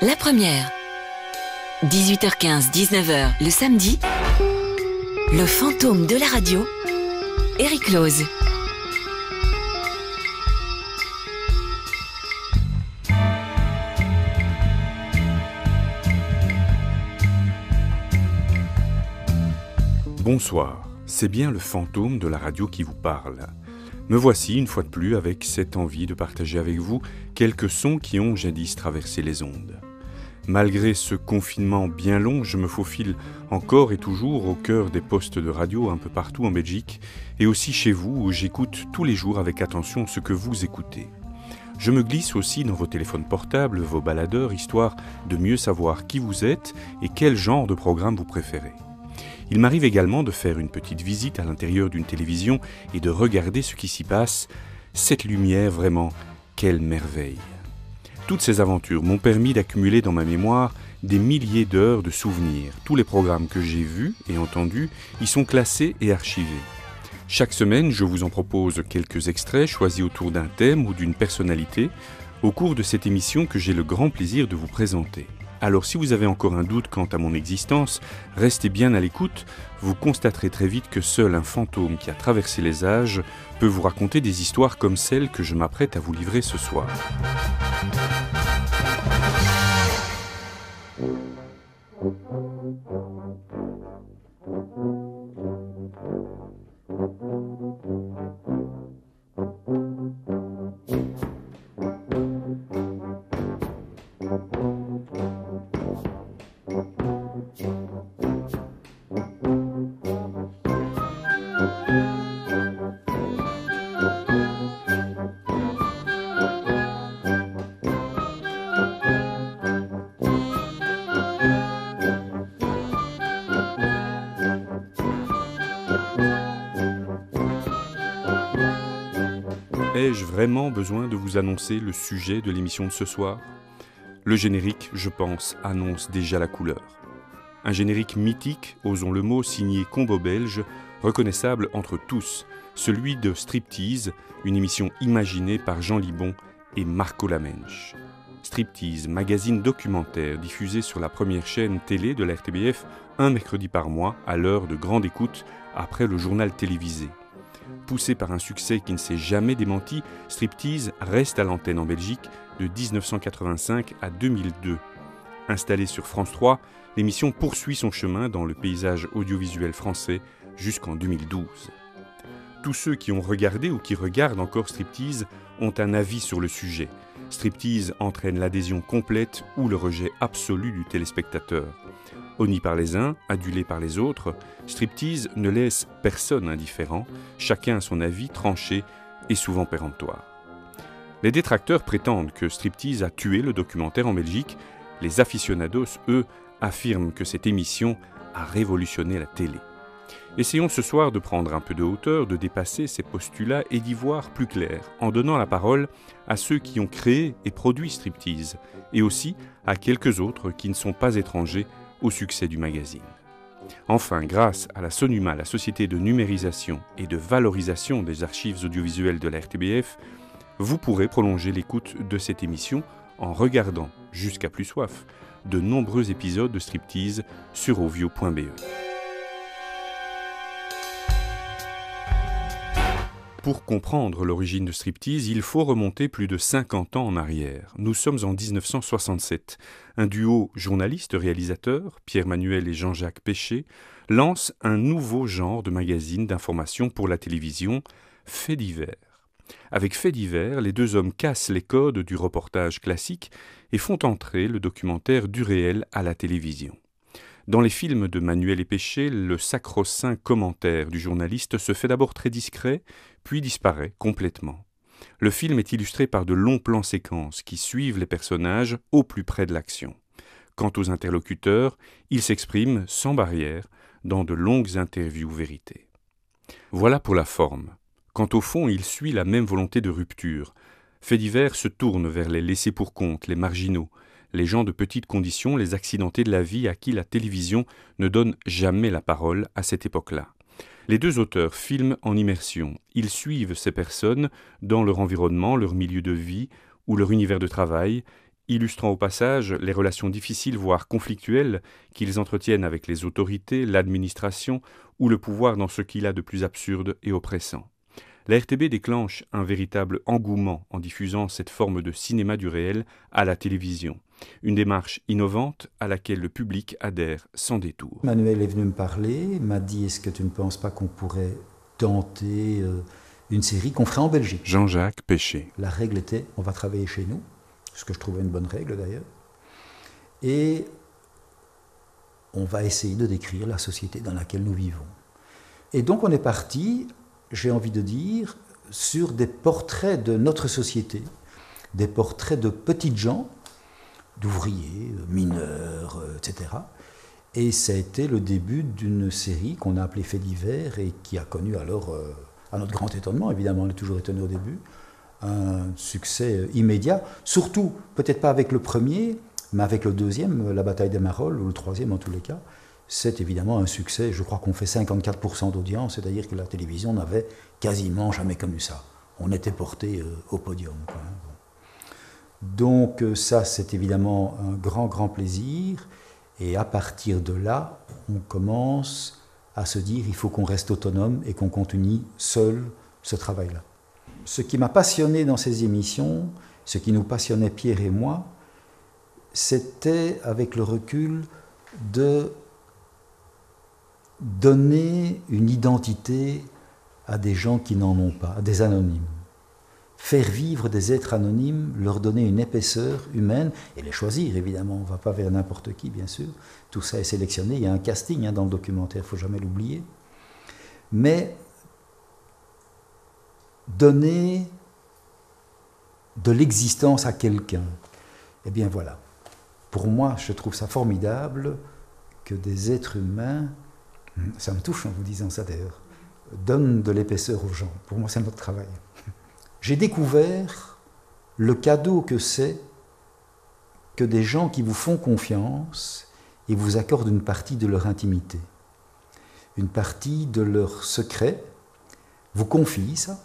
La première. 18h15, 19h, le samedi. Le fantôme de la radio. Eric Loz. Bonsoir, c'est bien le fantôme de la radio qui vous parle. Me voici une fois de plus avec cette envie de partager avec vous quelques sons qui ont jadis traversé les ondes. Malgré ce confinement bien long, je me faufile encore et toujours au cœur des postes de radio un peu partout en Belgique et aussi chez vous où j'écoute tous les jours avec attention ce que vous écoutez. Je me glisse aussi dans vos téléphones portables, vos baladeurs, histoire de mieux savoir qui vous êtes et quel genre de programme vous préférez. Il m'arrive également de faire une petite visite à l'intérieur d'une télévision et de regarder ce qui s'y passe. Cette lumière, vraiment, quelle merveille! Toutes ces aventures m'ont permis d'accumuler dans ma mémoire des milliers d'heures de souvenirs. Tous les programmes que j'ai vus et entendus y sont classés et archivés. Chaque semaine, je vous en propose quelques extraits choisis autour d'un thème ou d'une personnalité au cours de cette émission que j'ai le grand plaisir de vous présenter. Alors si vous avez encore un doute quant à mon existence, restez bien à l'écoute, vous constaterez très vite que seul un fantôme qui a traversé les âges peut vous raconter des histoires comme celles que je m'apprête à vous livrer ce soir. Ai-je vraiment besoin de vous annoncer le sujet de l'émission de ce soir ? Le générique, je pense, annonce déjà la couleur. Un générique mythique, osons le mot, signé Combo Belge, reconnaissable entre tous, celui de Striptease, une émission imaginée par Jean Libon et Marco Lamensch. Striptease, magazine documentaire diffusé sur la première chaîne télé de la RTBF un mercredi par mois à l'heure de grande écoute après le journal télévisé. Poussé par un succès qui ne s'est jamais démenti, Striptease reste à l'antenne en Belgique de 1985 à 2002. Installée sur France 3, l'émission poursuit son chemin dans le paysage audiovisuel français jusqu'en 2012. Tous ceux qui ont regardé ou qui regardent encore Striptease ont un avis sur le sujet. Striptease entraîne l'adhésion complète ou le rejet absolu du téléspectateur. Honni par les uns, adulé par les autres, Striptease ne laisse personne indifférent, chacun a son avis tranché et souvent péremptoire. Les détracteurs prétendent que Striptease a tué le documentaire en Belgique. Les aficionados, eux, affirment que cette émission a révolutionné la télé. Essayons ce soir de prendre un peu de hauteur, de dépasser ces postulats et d'y voir plus clair, en donnant la parole à ceux qui ont créé et produit Striptease, et aussi à quelques autres qui ne sont pas étrangers au succès du magazine. Enfin, grâce à la SONUMA, la Société de numérisation et de valorisation des archives audiovisuelles de la RTBF, vous pourrez prolonger l'écoute de cette émission en regardant, jusqu'à plus soif, de nombreux épisodes de Striptease sur ovio.be. Pour comprendre l'origine de Striptease, il faut remonter plus de 50 ans en arrière. Nous sommes en 1967. Un duo journaliste-réalisateur, Pierre-Manuel et Jean-Jacques Péché, lance un nouveau genre de magazine d'information pour la télévision, Faits divers. Avec Faits divers, les deux hommes cassent les codes du reportage classique et font entrer le documentaire du réel à la télévision. Dans les films de Manuel et Péché, le sacro-saint commentaire du journaliste se fait d'abord très discret, puis disparaît complètement. Le film est illustré par de longs plans séquences qui suivent les personnages au plus près de l'action. Quant aux interlocuteurs, ils s'expriment sans barrière dans de longues interviews vérités. Voilà pour la forme. Quant au fond, il suit la même volonté de rupture. Faits divers se tourne vers les laissés pour compte, les marginaux, les gens de petites conditions, les accidentés de la vie à qui la télévision ne donne jamais la parole à cette époque-là. Les deux auteurs filment en immersion. Ils suivent ces personnes dans leur environnement, leur milieu de vie ou leur univers de travail illustrant au passage les relations difficiles, voire conflictuelles, qu'ils entretiennent avec les autorités, l'administration ou le pouvoir dans ce qu'il a de plus absurde et oppressant. La RTB déclenche un véritable engouement en diffusant cette forme de cinéma du réel à la télévision. Une démarche innovante à laquelle le public adhère sans détour. Manuel est venu me parler, m'a dit « Est-ce que tu ne penses pas qu'on pourrait tenter une série qu'on ferait en Belgique ?» Jean-Jacques Péché. La règle était « On va travailler chez nous », ce que je trouvais une bonne règle d'ailleurs, et on va essayer de décrire la société dans laquelle nous vivons. Et donc on est parti, j'ai envie de dire, sur des portraits de notre société, des portraits de petites gens, d'ouvriers, mineurs, etc. Et ça a été le début d'une série qu'on a appelée Faits divers et qui a connu alors, à notre grand étonnement, évidemment, on est toujours étonné au début, un succès immédiat, surtout, peut-être pas avec le premier, mais avec le deuxième, La bataille des Marolles, ou le troisième en tous les cas. C'est évidemment un succès, je crois qu'on fait 54% d'audience, c'est-à-dire que la télévision n'avait quasiment jamais connu ça. On était porté au podium, quoi. Donc ça, c'est évidemment un grand plaisir. Et à partir de là, on commence à se dire il faut qu'on reste autonome et qu'on continue seul ce travail-là. Ce qui m'a passionné dans ces émissions, ce qui nous passionnait Pierre et moi, c'était, avec le recul, de donner une identité à des gens qui n'en ont pas, à des anonymes. Faire vivre des êtres anonymes, leur donner une épaisseur humaine, et les choisir évidemment, on ne va pas vers n'importe qui bien sûr, tout ça est sélectionné, il y a un casting dans le documentaire, il ne faut jamais l'oublier, mais donner de l'existence à quelqu'un, eh bien voilà, pour moi je trouve ça formidable que des êtres humains, ça me touche en vous disant ça d'ailleurs, donnent de l'épaisseur aux gens, pour moi c'est notre travail. J'ai découvert le cadeau que c'est que des gens qui vous font confiance et vous accordent une partie de leur intimité, une partie de leur secret, vous confient ça,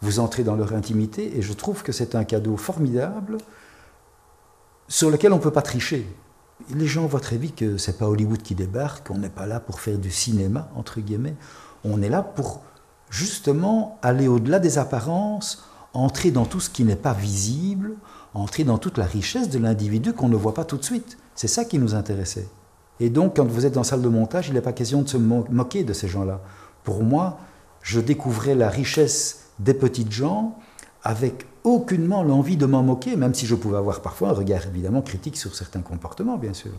vous entrez dans leur intimité et je trouve que c'est un cadeau formidable sur lequel on ne peut pas tricher. Les gens voient très vite que ce n'est pas Hollywood qui débarque, on n'est pas là pour faire du cinéma, entre guillemets, on est là pour justement aller au-delà des apparences, entrer dans tout ce qui n'est pas visible, entrer dans toute la richesse de l'individu qu'on ne voit pas tout de suite. C'est ça qui nous intéressait. Et donc, quand vous êtes dans la salle de montage, il n'est pas question de se moquer de ces gens-là. Pour moi, je découvrais la richesse des petites gens avec aucunement l'envie de m'en moquer, même si je pouvais avoir parfois un regard évidemment critique sur certains comportements, bien sûr.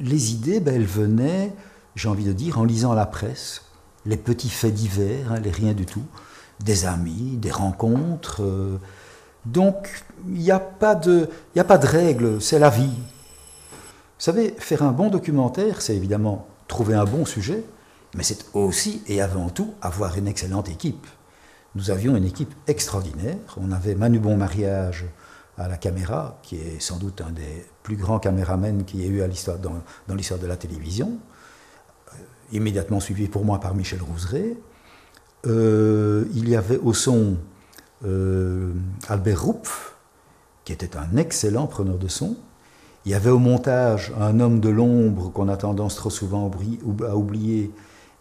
Les idées, elles venaient, j'ai envie de dire, en lisant la presse, les petits faits divers, les rien du tout, des amis, des rencontres. Donc, il n'y a pas de règle, c'est la vie. Vous savez, faire un bon documentaire, c'est évidemment trouver un bon sujet, mais c'est aussi et avant tout avoir une excellente équipe. Nous avions une équipe extraordinaire. On avait Manu Bonmariage à la caméra, qui est sans doute un des plus grands caméramens qu'il y ait eu dans l'histoire de la télévision, immédiatement suivi pour moi par Michel Rouzeret. Il y avait au son Albert Rupf, qui était un excellent preneur de son. Il y avait au montage un homme de l'ombre qu'on a tendance trop souvent à oublier,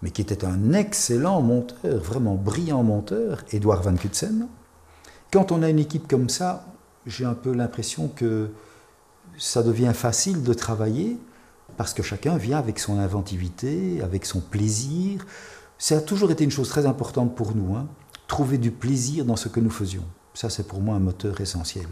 mais qui était un excellent monteur, vraiment brillant monteur, Édouard Van Kutsen. Quand on a une équipe comme ça, j'ai un peu l'impression que ça devient facile de travailler, parce que chacun vient avec son inventivité, avec son plaisir. Ça a toujours été une chose très importante pour nous, trouver du plaisir dans ce que nous faisions. Ça, c'est pour moi un moteur essentiel.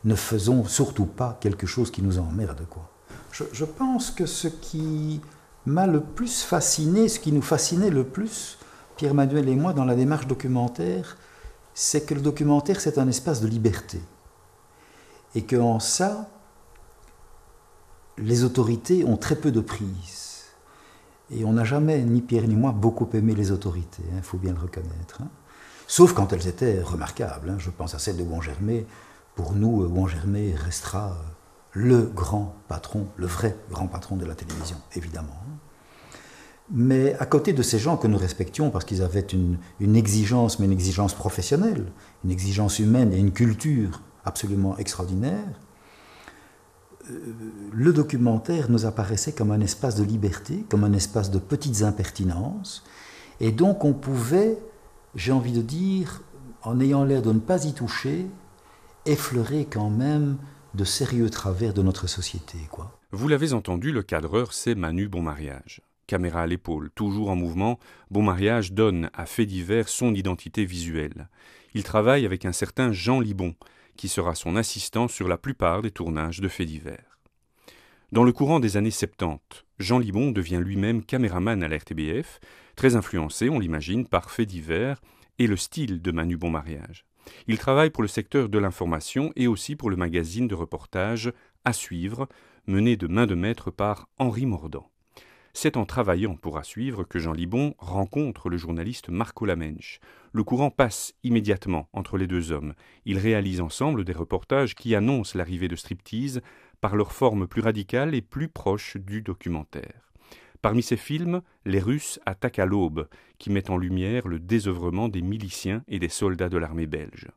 Ne faisons surtout pas quelque chose qui nous emmerde, quoi. Je pense que ce qui m'a le plus fasciné, ce qui nous fascinait le plus, Pierre-Manuel et moi, dans la démarche documentaire, c'est que le documentaire, c'est un espace de liberté. Et qu'en ça, les autorités ont très peu de prise. Et on n'a jamais, ni Pierre ni moi, beaucoup aimé les autorités, il faut bien le reconnaître. Sauf quand elles étaient remarquables. Je pense à celle de Ouan-Germais. Pour nous, Ouan-Germais restera le grand patron, le vrai grand patron de la télévision, évidemment. Mais à côté de ces gens que nous respections, parce qu'ils avaient une exigence, mais une exigence professionnelle, une exigence humaine et une culture absolument extraordinaire, le documentaire nous apparaissait comme un espace de liberté, comme un espace de petites impertinences, et donc on pouvait, j'ai envie de dire, en ayant l'air de ne pas y toucher, effleurer quand même de sérieux travers de notre société, quoi. Vous l'avez entendu, le cadreur, c'est Manu Bonmariage. Caméra à l'épaule, toujours en mouvement, Bonmariage donne à Faits divers son identité visuelle. Il travaille avec un certain Jean Libon, qui sera son assistant sur la plupart des tournages de Faits divers. Dans le courant des années 70, Jean Libon devient lui-même caméraman à la RTBF, très influencé, on l'imagine, par Faits divers et le style de Manu Bonmariage. Il travaille pour le secteur de l'information et aussi pour le magazine de reportage À suivre, mené de main de maître par Henri Mordant. C'est en travaillant pour À suivre que Jean Libon rencontre le journaliste Marco Lamenche. Le courant passe immédiatement entre les deux hommes. Ils réalisent ensemble des reportages qui annoncent l'arrivée de striptease par leur forme plus radicale et plus proche du documentaire. Parmi ces films, Les Russes attaquent à l'aube, qui met en lumière le désœuvrement des miliciens et des soldats de l'armée belge.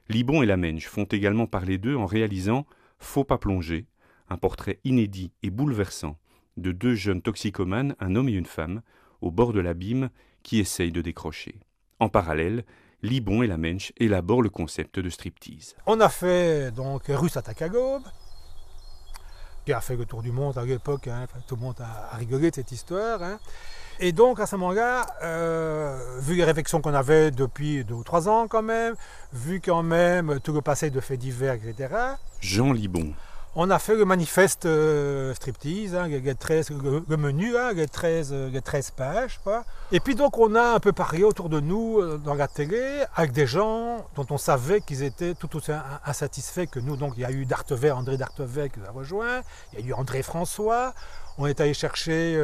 Libon et Lamenche font également parler d'eux en réalisant Faut pas plonger, un portrait inédit et bouleversant de deux jeunes toxicomanes, un homme et une femme, au bord de l'abîme, qui essayent de décrocher. En parallèle, Libon et Lamenche élaborent le concept de striptease. On a fait donc Russes attaquent à l'aube, qui a fait le tour du monde à l'époque, hein. Tout le monde a rigolé de cette histoire. Hein. Et donc à ce moment-là, vu les réflexions qu'on avait depuis 2 ou 3 ans quand même, vu quand même tout le passé de Faits divers, etc. Jean Libon. On a fait le manifeste striptease, hein, le menu, hein, les 13 pages. Quoi. Et puis donc on a un peu parlé autour de nous dans la télé avec des gens dont on savait qu'ils étaient tout aussi insatisfaits que nous. Donc il y a eu André Dartevet qui nous a rejoint, il y a eu André François. On est allé chercher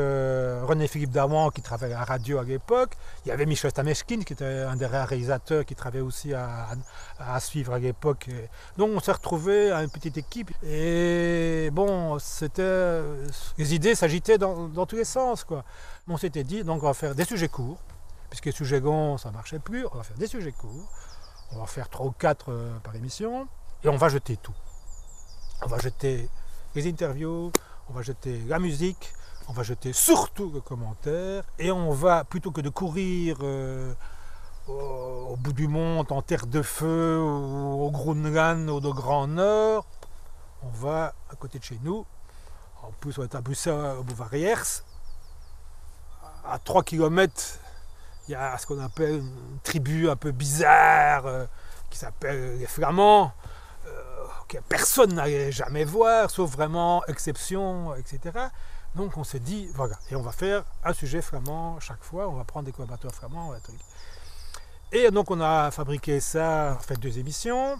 René-Philippe Dawan qui travaillait à la radio à l'époque. Il y avait Michel Stameshkin qui était un des réalisateurs qui travaillait aussi à suivre à l'époque. Donc on s'est retrouvés à une petite équipe. Et bon, les idées s'agitaient dans tous les sens, quoi. On s'était dit, donc on va faire des sujets courts, puisque les sujets longs, ça ne marchait plus. On va faire des sujets courts. On va faire 3 ou 4 par émission. Et on va jeter tout. On va jeter les interviews. On va jeter la musique, on va jeter surtout le commentaire, et on va, plutôt que de courir au bout du monde, en terre de feu, ou au Groenland, ou au Grand Nord, on va à côté de chez nous. En plus, on est à Bruxelles, au Bouvard-Riers. À 3 km, il y a ce qu'on appelle une tribu un peu bizarre, qui s'appelle les Flamands. Que personne n'allait jamais voir, sauf vraiment exception, etc. Donc on s'est dit, voilà, et on va faire un sujet flamand chaque fois, on va prendre des collaborateurs flamands, un truc. Et donc on a fabriqué ça, on a fait 2 émissions.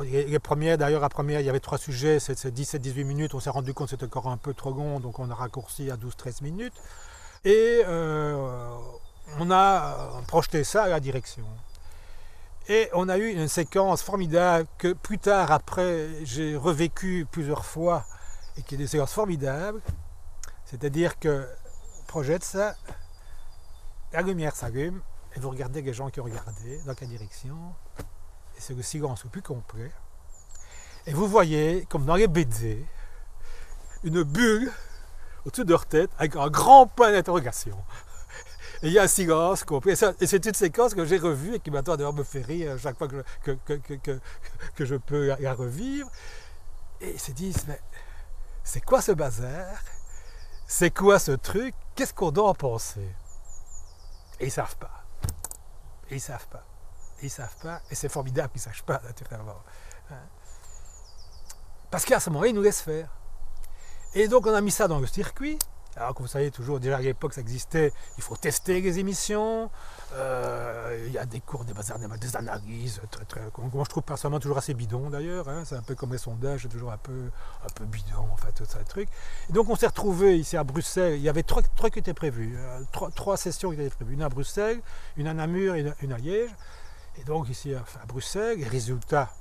Les premières, d'ailleurs, la première, il y avait 3 sujets, c'est 17-18 minutes, on s'est rendu compte que c'était encore un peu trop long, donc on a raccourci à 12-13 minutes. Et on a projeté ça à la direction. Et on a eu une séquence formidable que plus tard, après, j'ai revécu plusieurs fois et qui est des séquences formidables. C'est-à-dire que on projette ça, la lumière s'allume et vous regardez les gens qui ont regardé dans quelle direction. Et c'est le silence le plus complet. Et vous voyez, comme dans les BD, une bulle au-dessus de leur tête avec un grand point d'interrogation. Et il y a un silence complet. Et c'est une séquence que j'ai revue et qui maintenant d'ailleurs me fait rire chaque fois que je peux la revivre. Et ils se disent, mais c'est quoi ce bazar? C'est quoi ce truc? Qu'est-ce qu'on doit en penser? Et ils ne savent pas. Et ils ne savent pas. Et ils ne savent pas. Et c'est formidable qu'ils ne sachent pas, naturellement. Parce qu'à ce moment-là, ils nous laissent faire. Et donc on a mis ça dans le circuit. Alors que vous savez toujours, déjà à l'époque ça existait, il faut tester les émissions, il y a des cours, des bazars, des analyses, moi je trouve personnellement toujours assez bidon d'ailleurs, hein, c'est un peu comme les sondages, c'est toujours un peu bidon en fait, tout ça, truc. Et donc on s'est retrouvés ici à Bruxelles, il y avait 3 qui étaient prévus, 3 sessions qui étaient prévues, une à Bruxelles, une à Namur et une à Liège. Et donc ici à Bruxelles, les résultats,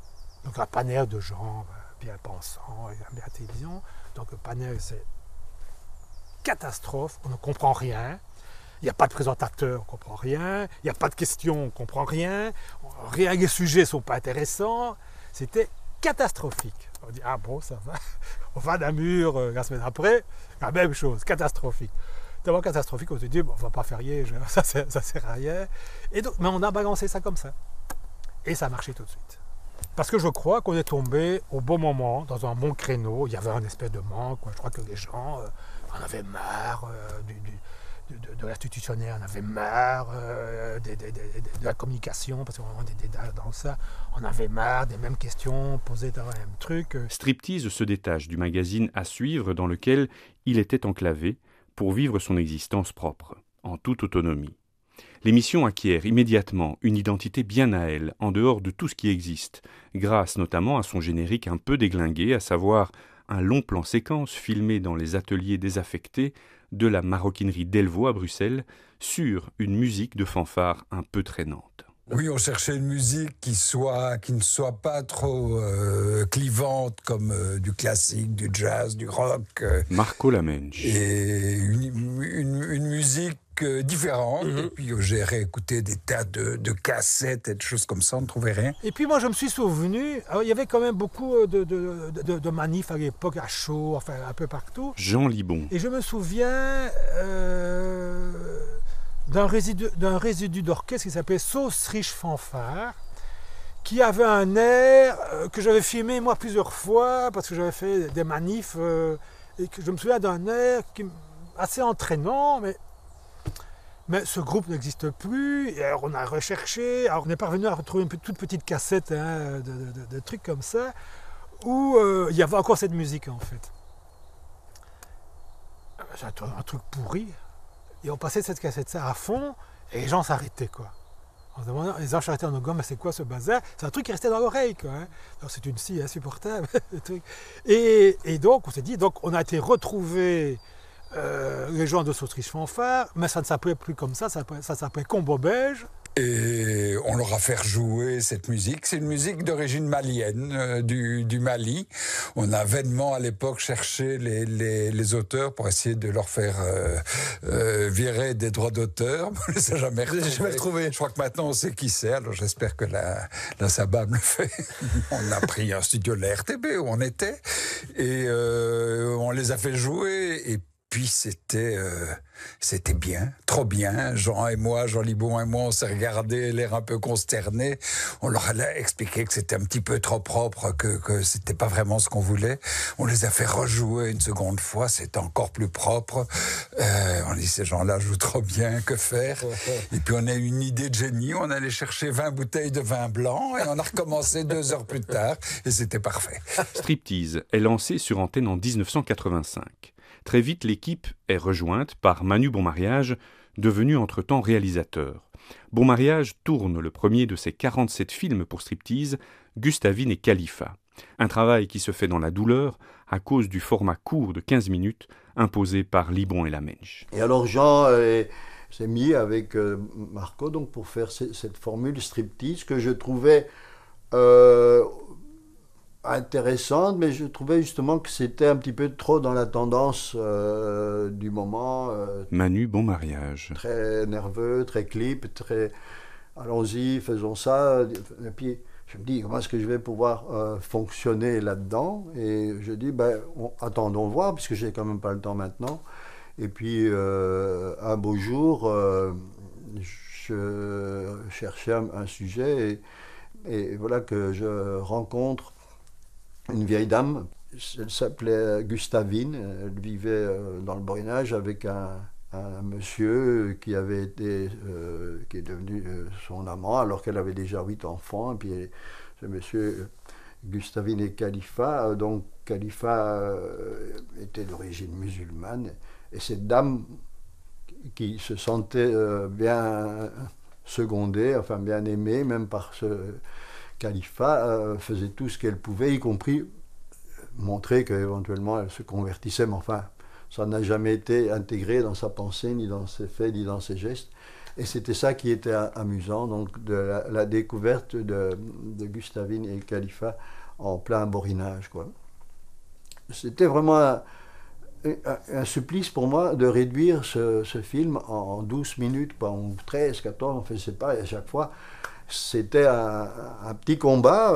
donc un panel de gens bien pensants, bien à la télévision, donc le panel c'est catastrophe, on ne comprend rien, il n'y a pas de présentateur, on ne comprend rien, il n'y a pas de questions, on ne comprend rien, les sujets ne sont pas intéressants, c'était catastrophique. On dit, ah bon, ça va. On va à Namur la semaine après, la même chose, catastrophique. Tellement catastrophique, on se dit, bon, on va pas faire rier, ça sert à rien. Et donc, mais on a balancé ça comme ça. Et ça a marché tout de suite. Parce que je crois qu'on est tombé au bon moment, dans un bon créneau. Il y avait un espèce de manque. Je crois que les gens en avaient marre de l'institutionnel, en avaient marre de la communication, parce qu'on a des débats dans ça. On avait marre des mêmes questions posées dans le même truc. Striptease se détache du magazine à suivre dans lequel il était enclavé pour vivre son existence propre, en toute autonomie. L'émission acquiert immédiatement une identité bien à elle, en dehors de tout ce qui existe, grâce notamment à son générique un peu déglingué, à savoir un long plan séquence filmé dans les ateliers désaffectés de la maroquinerie Delvaux à Bruxelles, sur une musique de fanfare un peu traînante. Oui, on cherchait une musique qui ne soit pas trop clivante comme du classique, du jazz, du rock. Marco Lamensch. Et une musique différente. Et puis j'ai réécouté des tas de cassettes et de choses comme ça, on ne trouvait rien. Et puis moi je me suis souvenu, alors, il y avait quand même beaucoup de manifs à l'époque, à Chaux, enfin un peu partout. Jean Libon. Et je me souviens d'un résidu d'orchestre qui s'appelait Sauce Riche Fanfare, qui avait un air que j'avais filmé moi plusieurs fois, parce que j'avais fait des manifs, et que je me souviens d'un air assez entraînant, mais ce groupe n'existe plus, et alors on a recherché, alors on est parvenu à retrouver une toute petite cassette de trucs comme ça, où il y avait encore cette musique en fait. C'est un truc pourri. Et on passait cette cassette-là à fond, et les gens s'arrêtaient, quoi. On se demandait, les gens s'arrêtaient en nous disant, mais c'est quoi ce bazar? C'est un truc qui restait dans l'oreille, quoi. Hein. Alors c'est une scie insupportable, le truc. Et donc, on s'est dit, donc on a été retrouver les gens de Sauce Riche Fanfare, mais ça ne s'appelait plus comme ça s'appelait Combo Belge. Et on leur a fait rejouer cette musique. C'est une musique d'origine malienne, du Mali. On a vainement à l'époque cherché les auteurs pour essayer de leur faire virer des droits d'auteur. On ne les a jamais retrouvés. Je crois que maintenant on sait qui c'est, alors j'espère que la Sabam le fait. On a pris un studio de la RTB où on était et on les a fait jouer et puis c'était bien, trop bien. Jean Libon et moi, on s'est regardés, l'air un peu consternés. On leur a expliqué que c'était un petit peu trop propre, que c'était pas vraiment ce qu'on voulait. On les a fait rejouer une seconde fois, c'était encore plus propre. On dit, ces gens-là jouent trop bien, que faire? Et puis on a eu une idée de génie, on allait chercher 20 bouteilles de vin blanc et on a recommencé 2 heures plus tard et c'était parfait. Striptease est lancé sur antenne en 1985. Très vite, l'équipe est rejointe par Manu Bonmariage, devenu entre-temps réalisateur. Bonmariage tourne le premier de ses 47 films pour Striptease, Gustavine et Khalifa. Un travail qui se fait dans la douleur à cause du format court de 15 minutes imposé par Libon et Lamensch. Et alors Jean s'est mis avec Marco donc, pour faire cette formule Striptease que je trouvais intéressante, mais je trouvais justement que c'était un petit peu trop dans la tendance du moment. Manu Bonmariage. Très nerveux, très clip, très allons-y, faisons ça. Et puis je me dis, comment est-ce que je vais pouvoir fonctionner là-dedans? Et je dis, attendons voir, puisque j'ai quand même pas le temps maintenant. Et puis un beau jour, je cherchais un sujet et voilà que je rencontre une vieille dame, elle s'appelait Gustavine, elle vivait dans le Borinage avec un monsieur qui avait été, qui est devenu son amant alors qu'elle avait déjà 8 enfants. Et puis ce monsieur Gustavine et Khalifa, donc Khalifa était d'origine musulmane, et cette dame qui se sentait bien secondée, enfin bien aimée même par ce Khalifa, faisait tout ce qu'elle pouvait, y compris montrer qu'éventuellement elle se convertissait, mais enfin, ça n'a jamais été intégré dans sa pensée, ni dans ses faits, ni dans ses gestes. Et c'était ça qui était amusant, donc de la découverte de Gustavine et Khalifa en plein borinage, quoi. C'était vraiment un supplice pour moi de réduire ce film en 12 minutes, pas en 13, 14, on ne faisait pas, et à chaque fois, C'était un petit combat,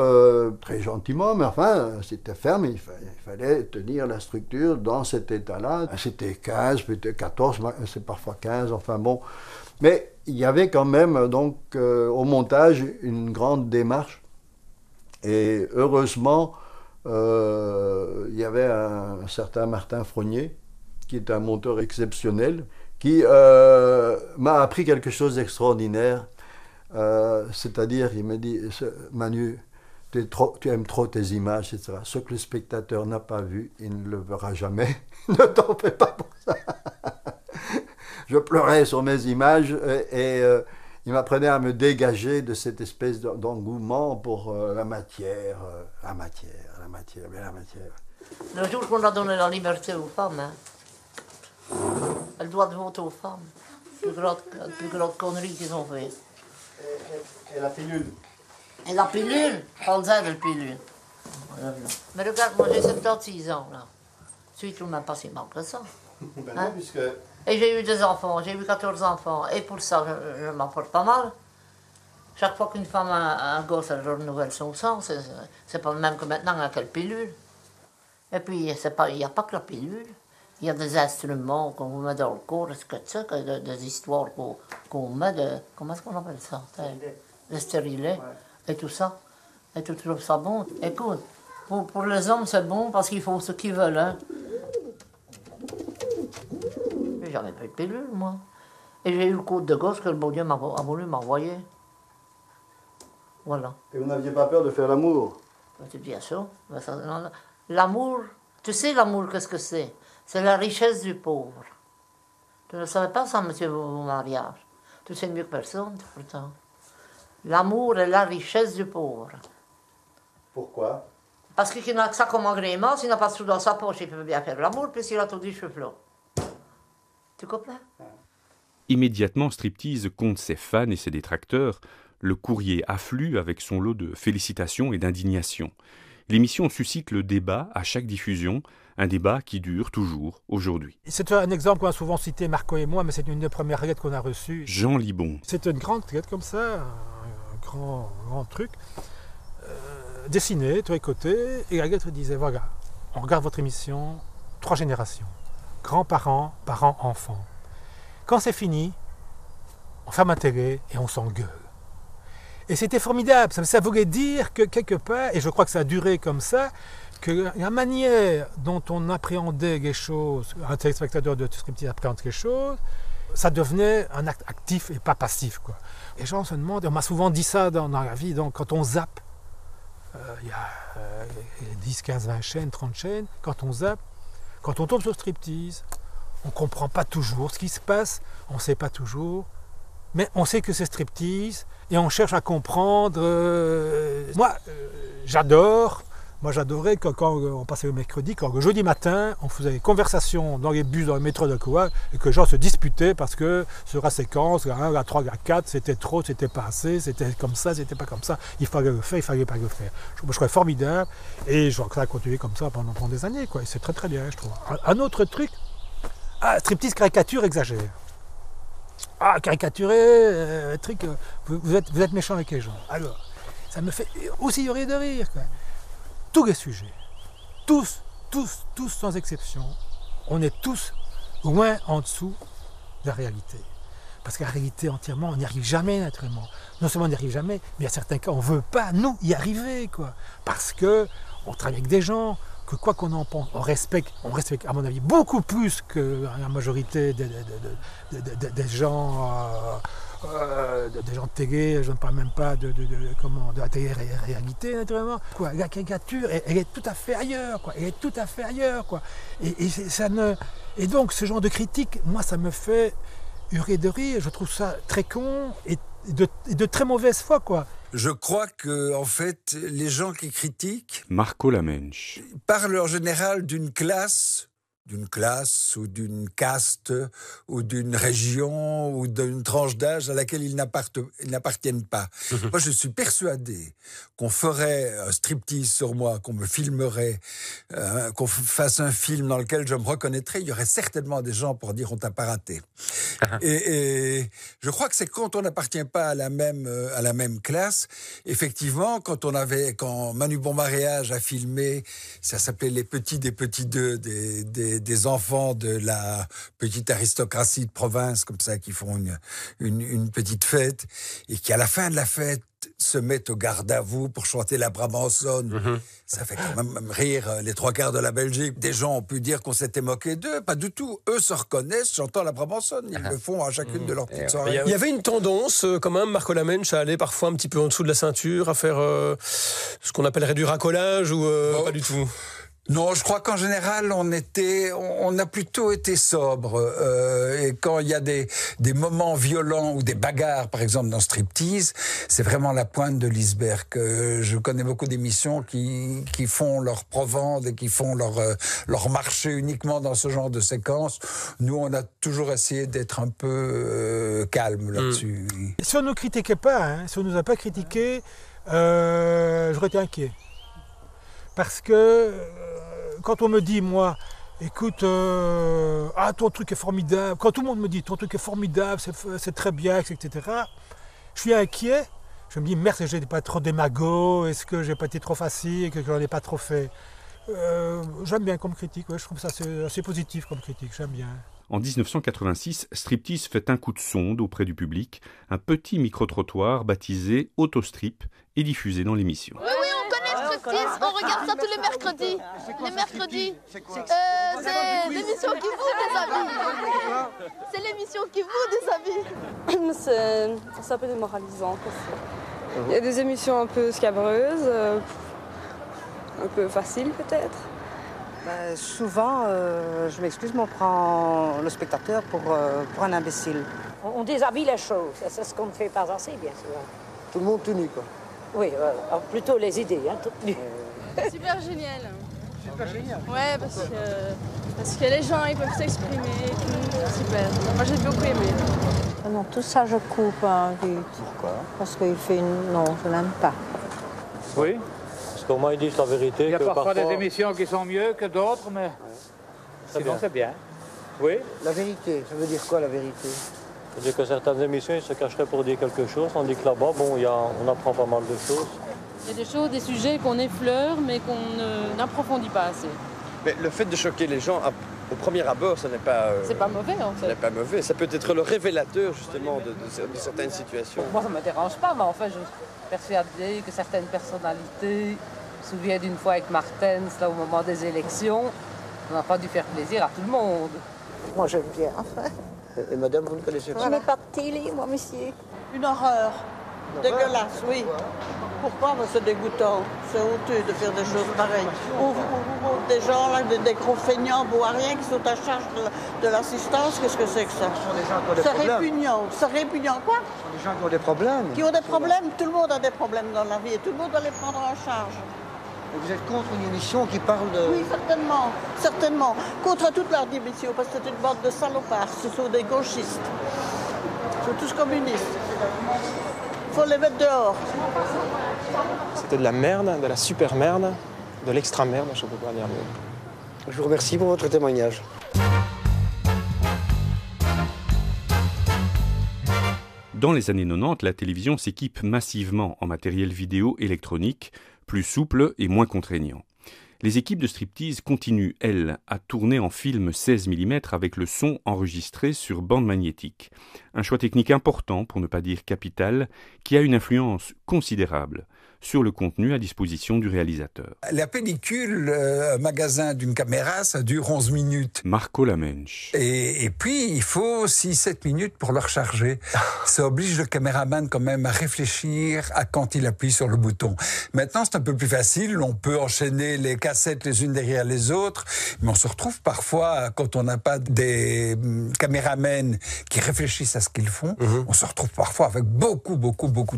très gentiment, mais enfin, c'était ferme. Il fallait tenir la structure dans cet état-là. C'était 15, peut-être 14, c'est parfois 15, enfin bon. Mais il y avait quand même, donc, au montage, une grande démarche. Et heureusement, il y avait un certain Martin Frognier, qui est un monteur exceptionnel, qui m'a appris quelque chose d'extraordinaire. C'est-à-dire, il me dit, Manu, tu aimes trop tes images, etc. Ce que le spectateur n'a pas vu, il ne le verra jamais. Ne t'en fais pas pour ça. Je pleurais sur mes images et il m'apprenait à me dégager de cette espèce d'engouement pour la matière. Le jour qu'on a donné la liberté aux femmes, hein, elles doivent voter aux femmes. La plus grande connerie qu'ils ont fait. Et la pilule. Et la pilule, on le la pilule. Mais regarde, moi j'ai 76 ans là. Je suis tout de même pas si mal que ça. Ben Hein? non, puisque... Et j'ai eu 2 enfants, j'ai eu 14 enfants. Et pour ça, je m'en porte pas mal. Chaque fois qu'une femme a un gosse, elle renouvelle son sang. C'est pas le même que maintenant avec la pilule. Et puis, il n'y a pas que la pilule. Il y a des instruments qu'on vous met dans le corps, des histoires qu'on met de... Comment est-ce qu'on appelle ça? Le stérilet. Et tout ça. Et tu trouves ça bon? Écoute, pour les hommes, c'est bon parce qu'ils font ce qu'ils veulent. Hein. J'ai jamais pris de pilule, moi. Et j'ai eu le coup de gosse que le bon Dieu a voulu m'envoyer. Voilà. Et vous n'aviez pas peur de faire l'amour? C'est bien sûr. L'amour, tu sais l'amour, qu'est-ce que c'est? C'est la richesse du pauvre. Tu ne savais pas ça, monsieur, au mariage. Tu sais mieux que personne, pourtant. L'amour est la richesse du pauvre. Pourquoi? Parce qu'il n'a que ça comme agrément, s'il n'a pas de sous dans sa poche, il peut bien faire l'amour, puisqu'il a tout dit cheveux flot. Tu comprends? Immédiatement, Striptease compte ses fans et ses détracteurs. Le courrier afflue avec son lot de félicitations et d'indignation. L'émission suscite le débat à chaque diffusion, un débat qui dure toujours aujourd'hui. C'est un exemple qu'on a souvent cité, Marco et moi, mais c'est une des premières lettres qu'on a reçues. Jean Libon. C'est une grande lettre comme ça, un grand truc, dessiné, tous les côtés, et la lettre disait, voilà, on regarde votre émission, 3 générations, grands-parents, parents, enfants. Quand c'est fini, on ferme la télé et on s'engueule. Et c'était formidable, ça voulait dire que quelque part, et je crois que ça a duré comme ça, que la manière dont on appréhendait les choses, un téléspectateur de Striptease appréhende les choses, ça devenait un acte actif et pas passif, quoi. Les gens se demandent, et on m'a souvent dit ça dans la vie, donc quand on zappe, il y a 10, 15, 20 chaînes, 30 chaînes, quand on zappe, quand on tombe sur Striptease, on ne comprend pas toujours ce qui se passe, on ne sait pas toujours, mais on sait que c'est Striptease et on cherche à comprendre. Moi, j'adorais quand on passait le mercredi, quand le jeudi matin, on faisait des conversations dans les bus, dans le métro de Coa, et que les gens se disputaient parce que sur la séquence, la 1, la 3, la 4, c'était trop, c'était pas assez, c'était comme ça, c'était pas comme ça, il fallait le faire, il fallait pas le faire. Je trouvais formidable, et je crois que ça a continué comme ça pendant des années, quoi, et c'est très très bien, je trouve. Un autre truc, Striptease caricature exagère. Caricaturer, truc, vous êtes méchant avec les gens. Alors, ça me fait aussi rire de rire, quoi. Tous les sujets, tous sans exception, on est tous loin en dessous de la réalité. Parce que la réalité entièrement, on n'y arrive jamais naturellement. Non seulement on n'y arrive jamais, mais il y a certains cas, on ne veut pas, nous, y arriver, quoi. Parce qu'on travaille avec des gens, que quoi qu'on en pense, on respecte, à mon avis, beaucoup plus que la majorité des gens... des gens de télé, je ne parle même pas de la télé-réalité, naturellement. Quoi, la caricature, elle est tout à fait ailleurs, quoi. Elle est tout à fait ailleurs, quoi. Et donc, ce genre de critique, moi, ça me fait hurler de rire. Je trouve ça très con et de très mauvaise foi, quoi. Je crois que, en fait, les gens qui critiquent Marco Lamensch. parlent en général d'une classe d'une classe ou d'une caste ou d'une région ou d'une tranche d'âge à laquelle ils n'appartiennent pas. Moi, je suis persuadé qu'on ferait un striptease sur moi, qu'on me filmerait, qu'on fasse un film dans lequel je me reconnaîtrais. Il y aurait certainement des gens pour dire on t'a pas raté. Et je crois que c'est quand on n'appartient pas à la même classe. Effectivement, quand Manu Bonmaréage a filmé, ça s'appelait Les Petits des Petits Deux, des enfants de la petite aristocratie de province, comme ça, qui font une petite fête, et qui, à la fin de la fête, se mettent au garde à vous pour chanter la Brabançonne. Ça fait quand même rire les trois quarts de la Belgique. Des gens ont pu dire qu'on s'était moqué d'eux. Pas du tout. Eux se reconnaissent chantant la Brabançonne. Ils le font à chacune de leurs petites soirées. Il y avait une tendance, quand même, Marco Lamensch, à aller parfois un petit peu en dessous de la ceinture, à faire ce qu'on appellerait du racolage, ou pas du tout? Non, je crois qu'en général, on a plutôt été sobre. Et quand il y a des moments violents ou des bagarres, par exemple dans Striptease, c'est vraiment la pointe de l'iceberg. Je connais beaucoup d'émissions qui font leur provende et qui font leur marché uniquement dans ce genre de séquences. Nous, on a toujours essayé d'être un peu calme là-dessus. Si on ne nous critiquait pas, si on ne nous a pas critiqué, j'aurais été inquiet. Parce que quand on me dit, moi, écoute, ton truc est formidable, quand tout le monde me dit, ton truc est formidable, c'est très bien, etc., je suis inquiet. Je me dis, merde, est-ce que je n'ai pas trop démago, est-ce que j'ai pas été trop facile, que je n'en ai pas trop fait. J'aime bien comme critique, je trouve ça assez positif comme critique, j'aime bien. En 1986, Striptease fait un coup de sonde auprès du public, un petit micro-trottoir baptisé Autostrip et diffusé dans l'émission. Oui, on connaît Striptease, on regarde ça tous les mercredis. Les mercredis, c'est l'émission qui vous des avis. C'est l'émission qui vous des avis. C'est un peu démoralisant. Il y a des émissions un peu scabreuses, un peu faciles peut-être. Souvent, je m'excuse, mais on prend le spectateur pour un imbécile. On déshabille les choses, c'est ce qu'on ne fait pas assez, bien sûr. Tout le monde tout nu, quoi. Oui, plutôt les idées, toutes nues. Super génial. Super génial. Ouais, parce que les gens, ils peuvent s'exprimer, super. Moi, j'ai beaucoup aimé. Non, tout ça, je coupe vite. Pourquoi? Parce qu'il fait Non, je n'aime pas. Oui. Parce qu'au moins ils disent la vérité. Il y a parfois des émissions qui sont mieux que d'autres, mais sinon c'est bien. Oui. La vérité, ça veut dire quoi la vérité? Ça veut dire que certaines émissions ils se cacheraient pour dire quelque chose, tandis que là-bas, on apprend pas mal de choses. Il y a des choses, des sujets qu'on effleure, mais qu'on n'approfondit pas assez. Mais le fait de choquer les gens, au premier abord, ça n'est pas... c'est pas mauvais, en fait. Ça n'est pas mauvais. Ça peut être le révélateur, justement, de certaines situations. Moi, ça ne me dérange pas, mais en fait, je suis persuadée que certaines personnalités... Je me souviens d'une fois avec Martens, là, au moment des élections, on n'a pas dû faire plaisir à tout le monde. Moi, j'aime bien. Et madame, vous ne connaissez pas? Je n'ai pas de télé, moi, monsieur. Une horreur. Dégueulasse, oui. Pourquoi? C'est dégoûtant. C'est honteux de faire des choses pareilles. Ou des gens, là, des gros feignants, rien qui sont à charge de l'assistance, qu'est-ce que c'est que ça? Ce sont des gens qui ont des problèmes. C'est répugnant, quoi? Ce sont des gens qui ont des problèmes. Qui ont des problèmes? Tout le monde a des problèmes dans la vie et tout le monde doit les prendre en charge. Et vous êtes contre une émission qui parle de... Oui, certainement, certainement. Contre toute leur émission, parce que c'est une bande de salopards. Ce sont des gauchistes. Ils sont tous communistes. Il faut les mettre dehors. C'était de la merde, de la super merde, de l'extra merde, je ne peux pas dire mieux. Je vous remercie pour votre témoignage. Dans les années 90, la télévision s'équipe massivement en matériel vidéo électronique, plus souple et moins contraignant. Les équipes de Striptease continuent, elles, à tourner en film 16 mm avec le son enregistré sur bande magnétique. Un choix technique important, pour ne pas dire capital, qui a une influence considérable sur le contenu à disposition du réalisateur. La pellicule, magasin d'une caméra, ça dure 11 minutes. Marco Lamensch. Et puis, il faut 6-7 minutes pour le recharger. Ça oblige le caméraman quand même à réfléchir à quand il appuie sur le bouton. Maintenant, c'est un peu plus facile. On peut enchaîner les cassettes les unes derrière les autres. Mais on se retrouve parfois, quand on n'a pas des caméramens qui réfléchissent à ce qu'ils font, on se retrouve parfois avec beaucoup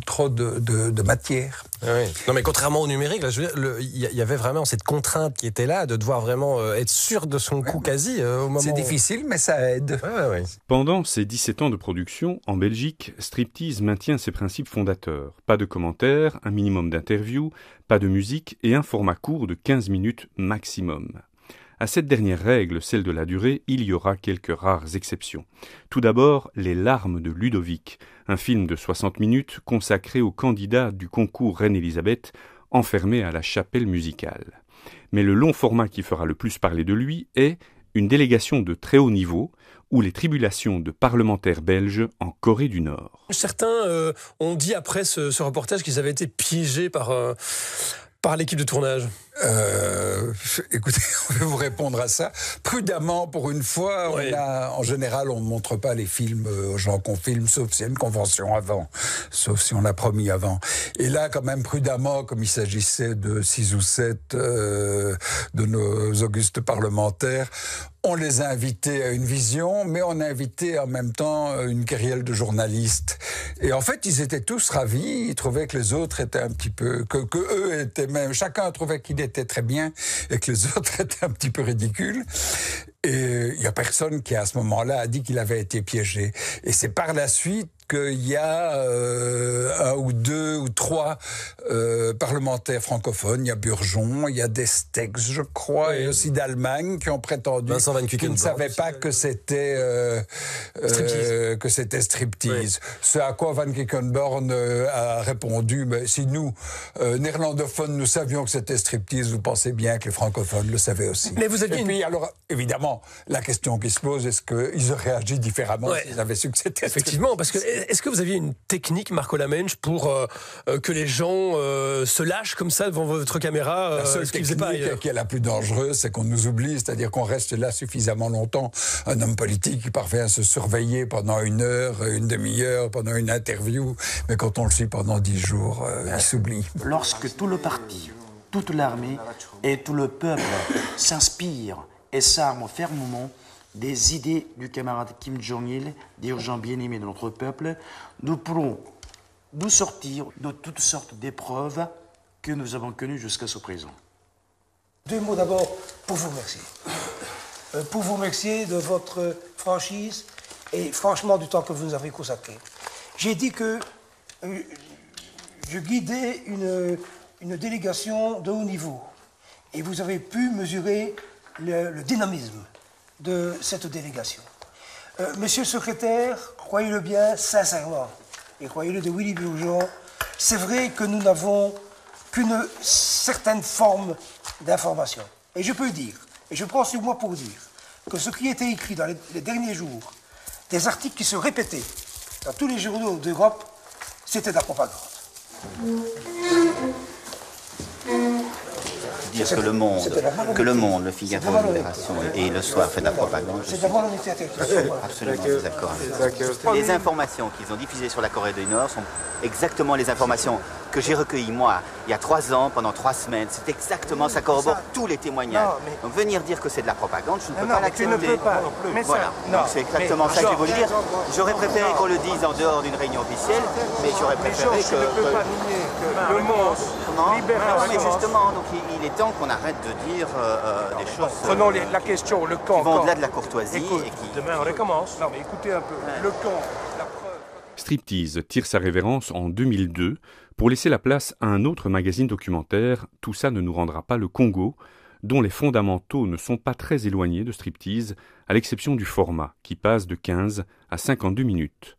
trop de matière. Ouais. Non, mais contrairement au numérique, il y avait vraiment cette contrainte qui était là, de devoir vraiment être sûr de son coup quasi au moment. C'est difficile, mais ça aide. Ouais. Pendant ces 17 ans de production, en Belgique, Striptease maintient ses principes fondateurs. Pas de commentaires, un minimum d'interviews, pas de musique et un format court de 15 minutes maximum. À cette dernière règle, celle de la durée, il y aura quelques rares exceptions. Tout d'abord, Les larmes de Ludovic, un film de 60 minutes consacré au candidat du concours Reine-Élisabeth, enfermé à la chapelle musicale. Mais le long format qui fera le plus parler de lui est Une délégation de très haut niveau, ou les tribulations de parlementaires belges en Corée du Nord. Certains ont dit après ce reportage qu'ils avaient été piégés par l'équipe de tournage. Écoutez, on va vous répondre à ça. Prudemment, pour une fois, en général, on ne montre pas les films aux gens qu'on filme, sauf s'il y a une convention avant, sauf si on l'a promis avant. Et là, quand même, prudemment, comme il s'agissait de 6 ou 7 de nos augustes parlementaires, on les a invités à une vision, mais on a invité en même temps une querelle de journalistes. Et en fait, ils étaient tous ravis, ils trouvaient que les autres étaient un petit peu... que eux étaient même... Chacun trouvait qu'il était très bien et que les autres étaient un petit peu ridicules. Et il n'y a personne qui, à ce moment-là, a dit qu'il avait été piégé. Et c'est par la suite qu'il y a 1 ou 2 ou 3 parlementaires francophones. Il y a Burgeon, il y a Destex, je crois, et aussi d'Allemagne, qui ont prétendu qu'ils ne savaient pas que c'était striptease. Ce à quoi Van Quickenborn a répondu, mais si nous, néerlandophones, nous savions que c'était striptease, vous pensez bien que les francophones le savaient aussi. Mais vous aviez puis, alors, évidemment, la question qui se pose, est-ce qu'ils auraient réagi différemment s'ils avaient su que c'était effectivement, parce que est-ce que vous aviez une technique, Marco Lamensch, pour que les gens se lâchent comme ça devant votre caméra La seule technique qui est la plus dangereuse, c'est qu'on nous oublie, c'est-à-dire qu'on reste là suffisamment longtemps. Un homme politique qui parvient à se surveiller pendant 1 heure, 1 demi-heure, pendant une interview, mais quand on le suit pendant 10 jours, il s'oublie. Lorsque tout le parti, toute l'armée et tout le peuple s'inspirent et s'arment fermement des idées du camarade Kim Jong-il, des gens bien-aimés de notre peuple, nous pourrons nous sortir de toutes sortes d'épreuves que nous avons connues jusqu'à ce présent. 2 mots d'abord pour vous remercier. Pour vous remercier de votre franchise et franchement du temps que vous nous avez consacré. J'ai dit que je guidais une délégation de haut niveau et vous avez pu mesurer le dynamisme de cette délégation. Monsieur le secrétaire, croyez-le bien, sincèrement, et croyez-le de Willy Burgeon, c'est vrai que nous n'avons qu'une certaine forme d'information. Et je peux dire, et je prends sur moi pour dire, que ce qui était écrit dans les derniers jours, des articles qui se répétaient dans tous les journaux d'Europe, c'était de la propagande. Dire que le Monde, le Figaro, Libération et Le Soir fait de la propagande, je suis absolument désaccord avec ça. Les informations qu'ils ont diffusées sur la Corée du Nord sont exactement les informations que j'ai recueillies moi, il y a 3 ans, pendant 3 semaines. C'est exactement, ça corrobore tous les témoignages. Donc venir dire que c'est de la propagande, je ne peux pas l'accepter. Voilà, c'est exactement ça que je veux dire. J'aurais préféré qu'on le dise en dehors d'une réunion officielle, mais j'aurais préféré que... Le Monde, Libération... Mais justement, donc il est temps qu'on arrête de dire des choses... Prenons la question, le camp. Qui vont au-delà de la courtoisie. Écoute, et qui... demain on recommence. Non mais écoutez un peu, le camp, la preuve... Striptease tire sa révérence en 2002 pour laisser la place à un autre magazine documentaire, Tout ça ne nous rendra pas le Congo, dont les fondamentaux ne sont pas très éloignés de Striptease, à l'exception du format, qui passe de 15 à 52 minutes.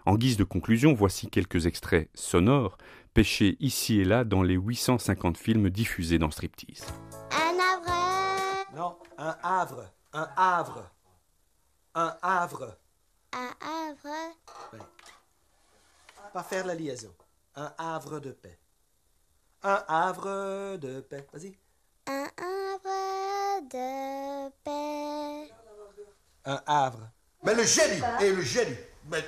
En guise de conclusion, voici quelques extraits sonores, pêchés ici et là dans les 850 films diffusés dans Striptease. Un havre. Non, un havre. Un havre. Un havre. Un havre. Oui. Pas faire la liaison. Un havre de paix. Un havre de paix. Vas-y. Un havre de paix. Un havre. Mais le génie, et le génie.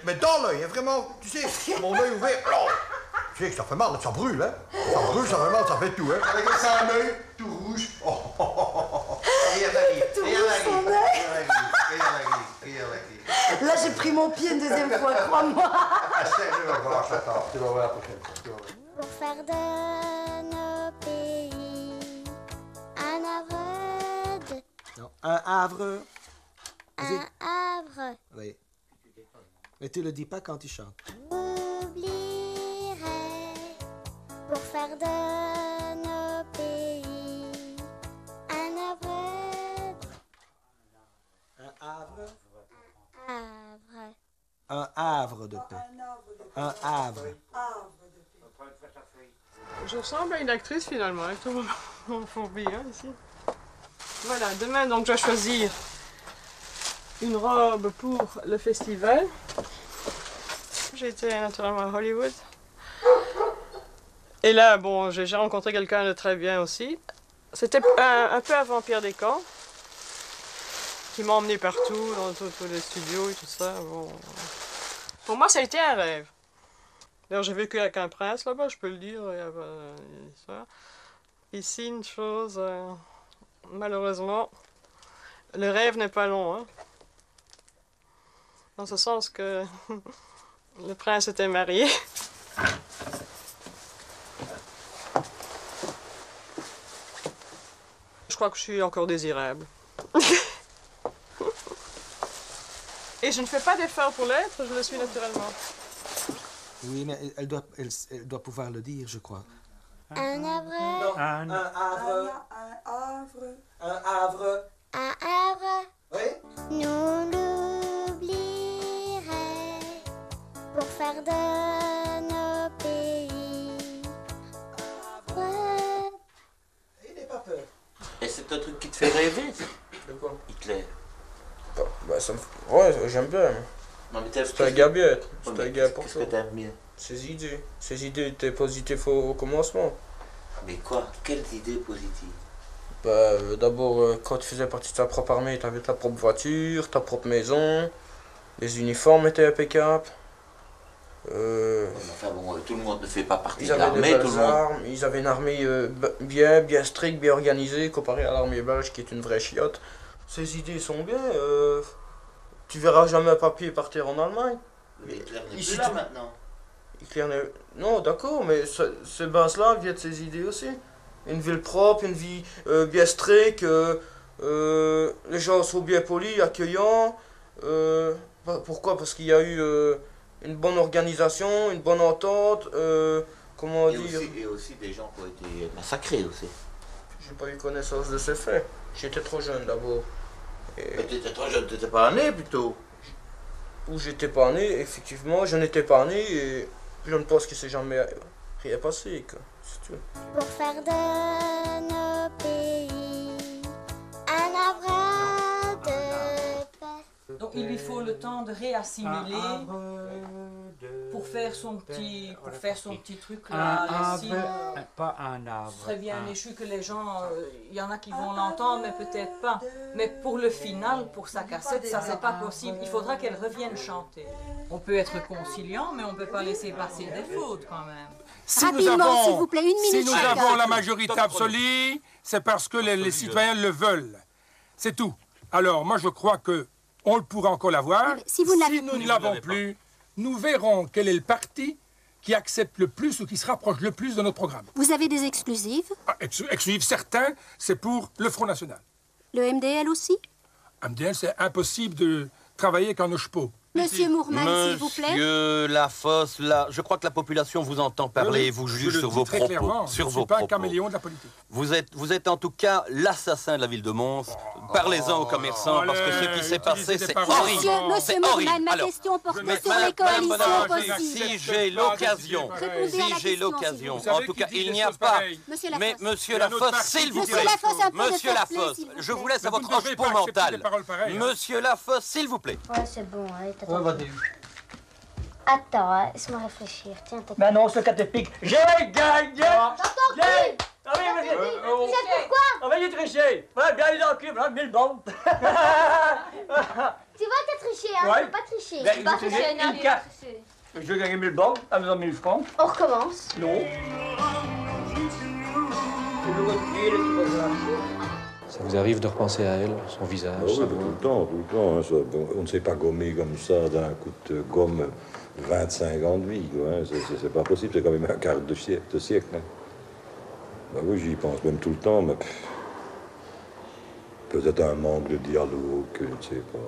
Mais dans l'œil, vraiment, tu sais, mon œil ouvert. Oh, tu sais que ça fait mal, ça brûle, hein. Ça brûle, ça fait mal, ça fait tout, hein. Avec ça un œil, tout rouge. Oh, oh, oh, oh. Là, j'ai pris mon pied une 2e fois, crois-moi. Tu vas voir la prochaine fois. pour faire de nos pays un havre de... Non, un havre. Un havre. Oui. Mais tu le dis pas quand tu chantes. Oublierai pour faire de nos pays un havre. Un havre. Havre. Un havre de paix. Un havre. Je ressemble à une actrice finalement, avec tout mon fourbi ici. Voilà, demain donc je vais choisir une robe pour le festival. J'ai été naturellement à Hollywood. Et là, bon, j'ai rencontré quelqu'un de très bien aussi. C'était un peu avant Pierre Descamps, qui m'a emmené partout, dans tous les studios et tout ça. Bon. Pour moi, ça a été un rêve. D'ailleurs, j'ai vécu avec un prince là-bas, je peux le dire. Ici, une chose, malheureusement, le rêve n'est pas long. Hein. Dans ce sens que le prince était marié. Je crois que je suis encore désirable. Et je ne fais pas d'effort pour l'être, je le suis naturellement. Oui, mais elle doit pouvoir le dire, je crois. Un havre. Non, un havre. Un havre. Un havre. Un havre. Oui. Nous l'oublierai pour faire de nos pays. Havre. Il n'est pas peur. Et c'est un truc qui te fait rêver? De quoi? Hitler. Bah, ça me... Ouais, j'aime bien. Non, mais c'est un gars bien. C'est un gars pour ça. Qu'est-ce que t'aimes bien? Ses idées. Ses idées étaient positives au commencement. Mais quoi? Quelles idées positives? Bah, d'abord, quand tu faisais partie de ta propre armée, tu avais ta propre voiture, ta propre maison, les uniformes étaient impeccables. Enfin bon, tout le monde ne fait pas partie Ils de l'armée, tout le monde. Ils avaient une armée bien stricte, bien organisée, comparée à l'armée belge qui est une vraie chiotte. Ces idées sont bien. Tu verras jamais un papier par terre en Allemagne. Mais Hitler n'est plus là maintenant. Hitler n'est... Non, d'accord, mais ces bases-là viennent de ces idées aussi. Une ville propre, une vie bien stricte, les gens sont bien polis, accueillants. Pourquoi? Parce qu'il y a eu une bonne organisation, une bonne entente, comment dire... Et aussi des gens qui ont été massacrés aussi. J'ai pas eu connaissance de ces faits. J'étais trop jeune d'abord. Mais t'étais trop jeune, t'étais pas né plutôt? Où j'étais pas né, effectivement, je n'étais pas né et je ne pense que c'est jamais rien passé, quoi. C'est tout. Pour faire de nos pays un havre de paix. Donc il lui faut le temps de réassimiler pour faire son petit truc là. Pas un arbre. Ce serait bien échu que les gens, il y en a qui vont l'entendre, mais peut-être pas. Mais pour le final, pour sa cassette, ça c'est pas possible. Il faudra qu'elle revienne chanter. On peut être conciliant, mais on peut pas laisser passer des fautes quand même. Rapidement, s'il vous plaît, une minute. Si nous avons la majorité absolue, c'est parce que les citoyens le veulent. C'est tout. Alors, moi, je crois que on le pourra encore l'avoir. Si nous ne l'avons plus, nous verrons quel est le parti qui accepte le plus ou qui se rapproche le plus de notre programme. Vous avez des exclusives? Exclusives, certains, c'est pour le Front National. Le MDL aussi? MDL, c'est impossible de travailler qu'en Oshpo. Monsieur Mourman, s'il vous plaît. Monsieur Lafosse, là, je crois que la population vous entend parler et vous juge sur vos propos. Je ne suis pas un caméléon de la politique. Vous êtes en tout cas l'assassin de la ville de Mons. Parlez-en aux commerçants, parce que ce qui s'est passé, c'est horrible. Monsieur Mourman, ma question porte sur les coalitions possibles. Si j'ai l'occasion, en tout cas, il n'y a pas... Mais Monsieur Lafosse, s'il vous plaît. Monsieur Lafosse, je vous laisse à votre hoche mentale. Monsieur Lafosse, s'il vous plaît. Ouais, c'est bon, allez, Ouais, vas-y. Attends, laisse-moi réfléchir. Tiens, t'es... Mais non, ce cas te pique. J'ai gagné! J'entends plus! Ah oui, vas-y. C'est pourquoi? On va y tricher. Voilà, bien dans le cul, voilà, 1000 bombes. Tu vois, t'as triché, hein? Ouais. Tu peux pas tricher. Ben, Tu peux pas tricher, non, une carte. Je vais gagner 1000 bombes, à besoin de 1000 francs. On recommence. Non. Ça vous arrive de repenser à elle, son visage? Oui, tout le temps. Hein, on ne s'est pas gommé comme ça d'un coup de gomme 25 ans de vie, quoi. Hein. C'est pas possible, c'est quand même un quart de siècle. Hein. Ben oui, j'y pense même tout le temps, mais peut-être un manque de dialogue, je ne sais pas.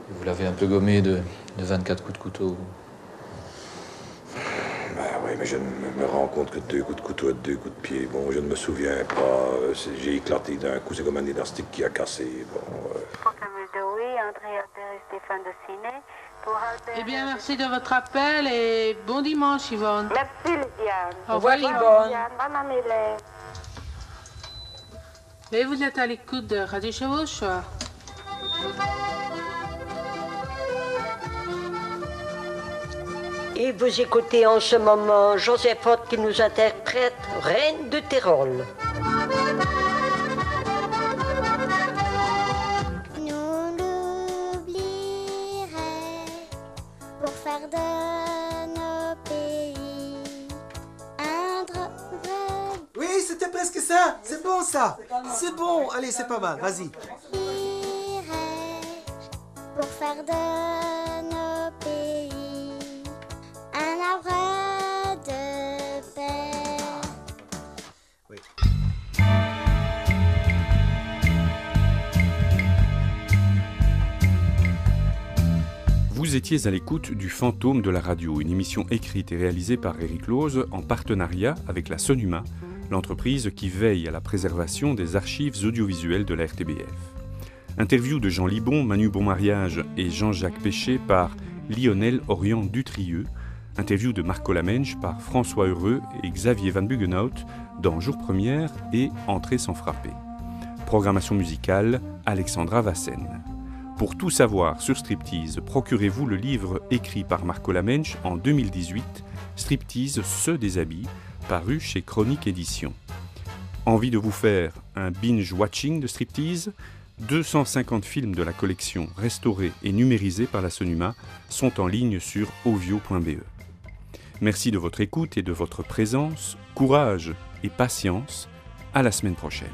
Vous l'avez un peu gommé de 24 coups de couteau. Ben oui, mais je ne me rends compte que 2 coups de couteau et 2 coups de pied. Bon, je ne me souviens pas. J'ai éclaté d'un coup, c'est comme un élastique qui a cassé. Bon, Eh bien, merci de votre appel et bon dimanche, Yvonne. Merci, Lydiane. Au revoir, Yvonne. Bonne année. Et vous êtes à l'écoute de Radio Chevauche. Et vous écoutez en ce moment Joseph Haute qui nous interprète Reine de Tyrol. Nous l'oublierait pour faire de nos pays un vrai. Oui, c'était presque ça. C'est bon ça. C'est bon. Allez, c'est pas mal. Vas-y. Pour faire de nos pays un arbre de paix. Oui. Vous étiez à l'écoute du Fantôme de la radio, une émission écrite et réalisée par Eric Lose en partenariat avec la Sonuma, l'entreprise qui veille à la préservation des archives audiovisuelles de la RTBF. Interview de Jean Libon, Manu Bonmariage et Jean-Jacques Péché par Lionel Orion Dutrieux. Interview de Marco Lamenche par François Heureux et Xavier Van Buggenhout dans Jour Première et Entrée sans frapper. Programmation musicale, Alexandra Vassen. Pour tout savoir sur Striptease, procurez-vous le livre écrit par Marco Lamenche en 2018, Striptease se déshabille, paru chez Chronique Éditions. Envie de vous faire un binge-watching de Striptease ? 250 films de la collection restaurés et numérisés par la Sonuma sont en ligne sur ovio.be. Merci de votre écoute et de votre présence, courage et patience. À la semaine prochaine.